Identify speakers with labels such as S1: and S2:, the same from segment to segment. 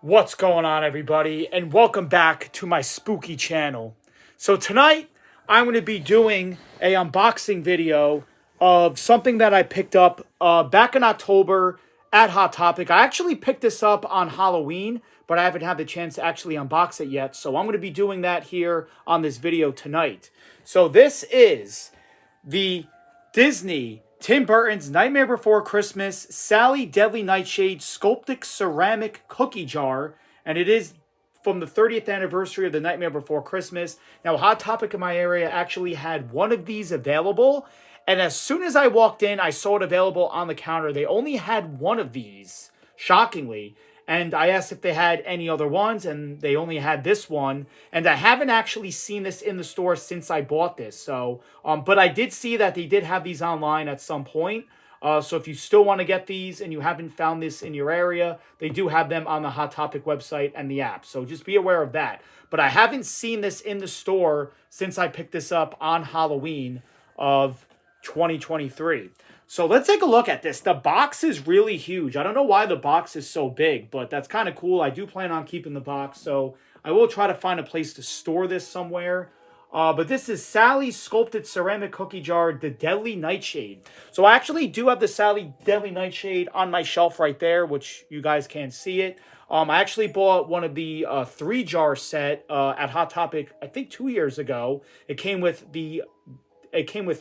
S1: What's going on, everybody, and welcome back to my spooky channel. So tonight I'm going to be doing a unboxing video of something that I picked up back in October at Hot Topic. I actually picked this up on Halloween, but I haven't had the chance to actually unbox it yet, so I'm going to be doing that here on this video tonight. So this is the Disney Tim Burton's Nightmare Before Christmas Sally Deadly Nightshade Sculptic Ceramic Cookie Jar, and it is from the 30th anniversary of the Nightmare Before Christmas. Now, Hot Topic in my area actually had one of these available, and as soon as I walked in, I saw it available on the counter. They only had one of these, shockingly, and I asked if they had any other ones, and they only had this one. And I haven't actually seen this in the store since I bought this. So, but I did see that they did have these online at some point. So if you still want to get these and you haven't found this in your area, they do have them on the Hot Topic website and the app. So just be aware of that. But I haven't seen this in the store since I picked this up on Halloween of 2023. So let's take a look at this. The box is really huge. I don't know why the box is so big, but that's kind of cool. I do plan on keeping the box, so I will try to find a place to store this somewhere. But this is Sally's Sculpted Ceramic Cookie Jar, the Deadly Nightshade. So I actually do have the Sally Deadly Nightshade on my shelf right there, which you guys can't see it. I actually bought one of the 3-jar set at Hot Topic, I think 2 years ago. It came with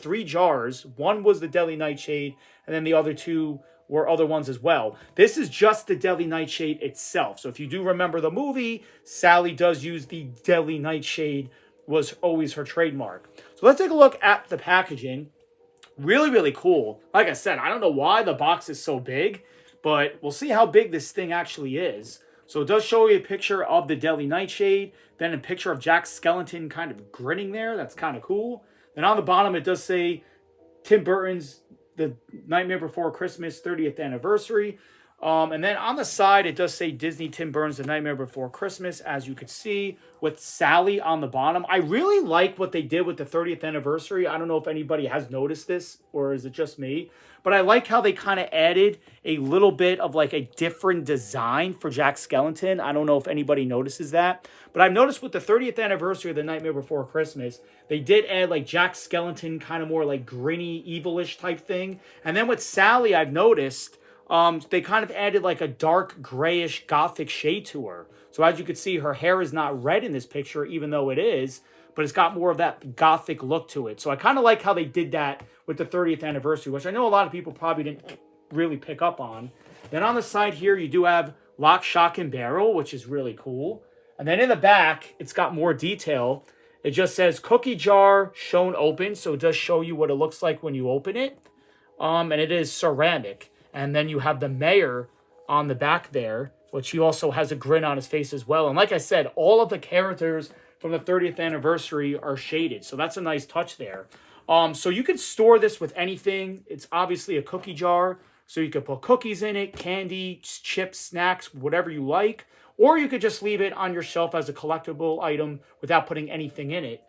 S1: 3 jars. One was the Deadly Nightshade, and then the other 2 were other ones as well. This is just the Deadly Nightshade itself. So if you do remember the movie, Sally does use the Deadly Nightshade, was always her trademark. So let's take a look at the packaging. Really, really cool. Like I said, I don't know why the box is so big, but we'll see how big this thing actually is. So it does show you a picture of the Deadly Nightshade, then a picture of Jack Skellington kind of grinning there. That's kind of cool. Then on the bottom, it does say Tim Burton's The Nightmare Before Christmas 30th Anniversary. And then on the side, it does say Disney Tim Burton's The Nightmare Before Christmas, as you could see, with Sally on the bottom. I really like what they did with the 30th anniversary. I don't know if anybody has noticed this, or is it just me? But I like how they kind of added a little bit of like a different design for Jack Skellington. I don't know if anybody notices that. But I've noticed with the 30th anniversary of The Nightmare Before Christmas, they did add like Jack Skellington, kind of more like grinny, evilish type thing. And then with Sally, I've noticed they kind of added like a dark grayish gothic shade to her. So as you can see, her hair is not red in this picture, even though it is, but it's got more of that gothic look to it. So I kind of like how they did that with the 30th anniversary, which I know a lot of people probably didn't really pick up on. Then on the side here, you do have Lock, Shock, and Barrel, which is really cool. And then in the back, it's got more detail. It just says cookie jar shown open, so it does show you what it looks like when you open it. And it is ceramic. And then you have the mayor on the back there, which he also has a grin on his face as well. And like I said, all of the characters from the 30th anniversary are shaded. So that's a nice touch there. So you can store this with anything. It's obviously a cookie jar. So you could put cookies in it, candy, chips, snacks, whatever you like. Or you could just leave it on your shelf as a collectible item without putting anything in it.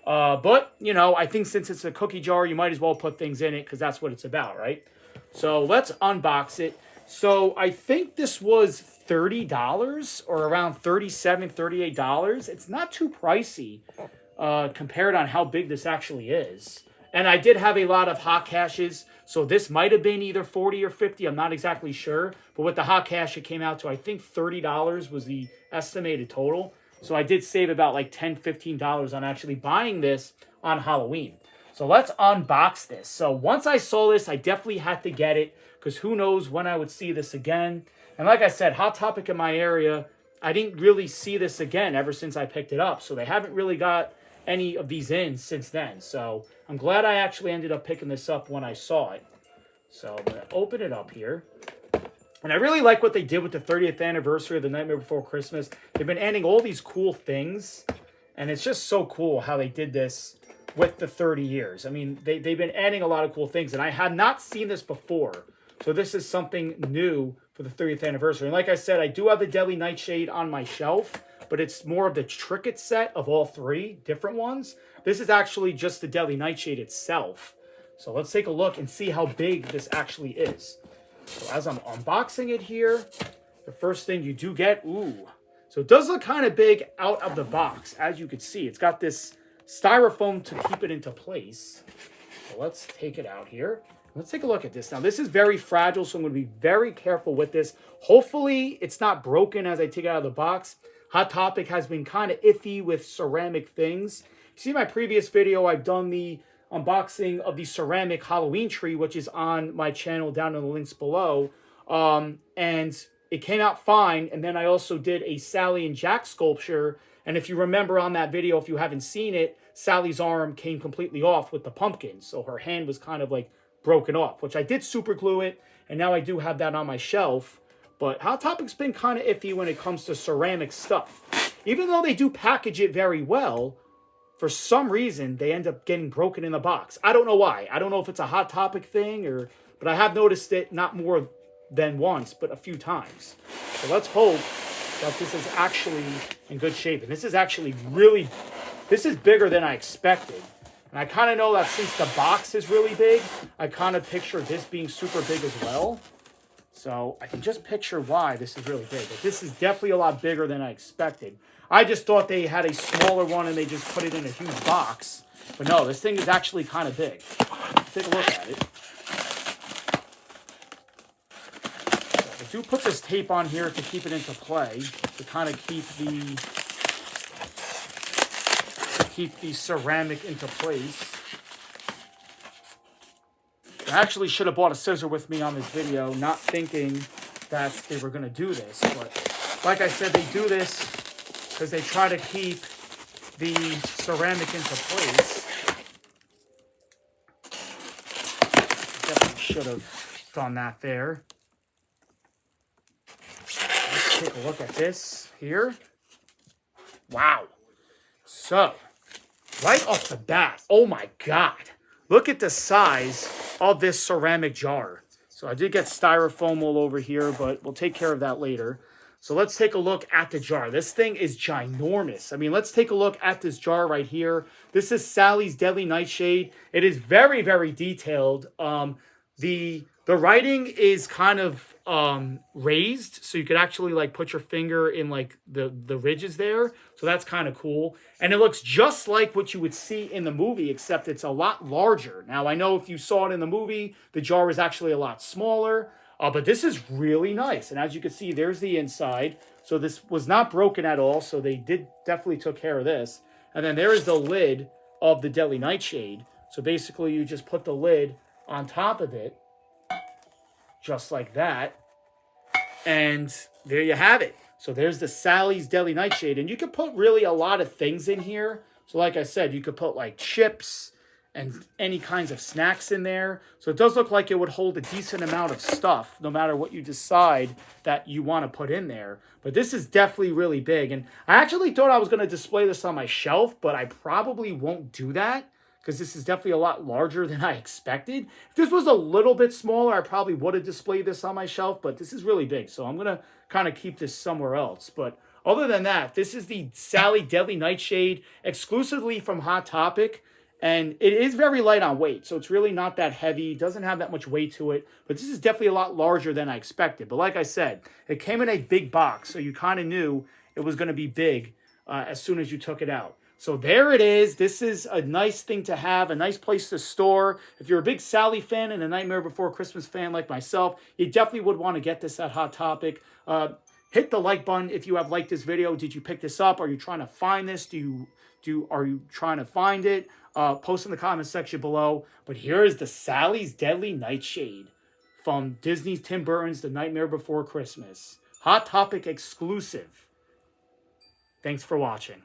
S1: But, you know, I think since it's a cookie jar, you might as well put things in it because that's what it's about, right? So let's unbox it. So I think this was $30 or around $37, $38. It's not too pricey compared on how big this actually is. And I did have a lot of hot cashes, so this might have been either 40 or 50. I'm not exactly sure. But with the hot cash, it came out to, I think, $30 was the estimated total. So I did save about like $10, $15 on actually buying this on Halloween. So let's unbox this. So once I saw this, I definitely had to get it because who knows when I would see this again. And like I said, Hot Topic in my area, I didn't really see this again ever since I picked it up. So they haven't really got any of these in since then. So I'm glad I actually ended up picking this up when I saw it. So I'm going to open it up here. And I really like what they did with the 30th anniversary of The Nightmare Before Christmas. They've been adding all these cool things. And it's just so cool how they did this with the 30 years. I mean, they've been adding a lot of cool things. And I had not seen this before. So this is something new for the 30th anniversary. And like I said, I do have the Deadly Nightshade on my shelf. But it's more of the Trinket set of all 3 different ones. This is actually just the Deadly Nightshade itself. So let's take a look and see how big this actually is. So as I'm unboxing it here, the first thing you do get, ooh. So it does look kind of big out of the box, as you can see. It's got this styrofoam to keep it into place. So let's take it out here. Let's take a look at this. Now, this is very fragile, so I'm going to be very careful with this. Hopefully, it's not broken as I take it out of the box. Hot Topic has been kind of iffy with ceramic things. You see my previous video, I've done the unboxing of the ceramic Halloween tree, which is on my channel down in the links below. And it came out fine. And then I also did a Sally and Jack sculpture. And if you remember on that video, if you haven't seen it, Sally's arm came completely off with the pumpkin. So her hand was kind of like broken off, which I did super glue it. And now I do have that on my shelf. But Hot Topic's been kind of iffy when it comes to ceramic stuff. Even though they do package it very well, for some reason, they end up getting broken in the box. I don't know why. I don't know if it's a Hot Topic thing, but I have noticed it not more than once, but a few times. So let's hope that this is actually in good shape. And this is actually this is bigger than I expected. And I kind of know that since the box is really big, I kind of picture this being super big as well. So I can just picture why this is really big. But this is definitely a lot bigger than I expected. I just thought they had a smaller one and they just put it in a huge box. But no, this thing is actually kind of big. Let's take a look at it. So I do put this tape on here to keep it into play, to kind of keep the ceramic into place. I actually should have bought a scissor with me on this video, not thinking that they were going to do this. But like I said, they do this because they try to keep the ceramic into place. Definitely should have done that there. Let's take a look at this here. Wow. So, right off the bat, oh my God. Look at the size of this ceramic jar. So I did get styrofoam all over here, but we'll take care of that later. So let's take a look at the jar. This thing is ginormous. I mean, let's take a look at this jar right here. This is Sally's Deadly Nightshade. It is very, very detailed. The writing is kind of raised, so you could actually like put your finger in like the ridges there. So that's kind of cool. And it looks just like what you would see in the movie, except it's a lot larger. Now, I know if you saw it in the movie, the jar was actually a lot smaller. But this is really nice. And as you can see, there's the inside. So this was not broken at all. So they definitely took care of this. And then there is the lid of the Deadly Nightshade. So basically you just put the lid on top of it. Just like that. And there you have it. So there's the Sally's Deadly Nightshade. And you could put really a lot of things in here. So like I said, you could put like chips and any kinds of snacks in there. So it does look like it would hold a decent amount of stuff, no matter what you decide that you want to put in there. But this is definitely really big. And I actually thought I was going to display this on my shelf, but I probably won't do that because this is definitely a lot larger than I expected. If this was a little bit smaller, I probably would have displayed this on my shelf, but this is really big. So I'm going to kind of keep this somewhere else. But other than that, this is the Sally Deadly Nightshade exclusively from Hot Topic. And it is very light on weight, so it's really not that heavy. It doesn't have that much weight to it, but this is definitely a lot larger than I expected. But like I said, it came in a big box, so you kind of knew it was going to be big as soon as you took it out. So there it is. This is a nice thing to have, a nice place to store. If you're a big Sally fan and a Nightmare Before Christmas fan like myself, you definitely would want to get this at Hot Topic. Hit the like button if you have liked this video. Did you pick this up? Are you trying to find this? Are you trying to find it? Post in the comments section below. But here is the Sally's Deadly Nightshade from Disney's Tim Burton's The Nightmare Before Christmas. Hot Topic exclusive. Thanks for watching.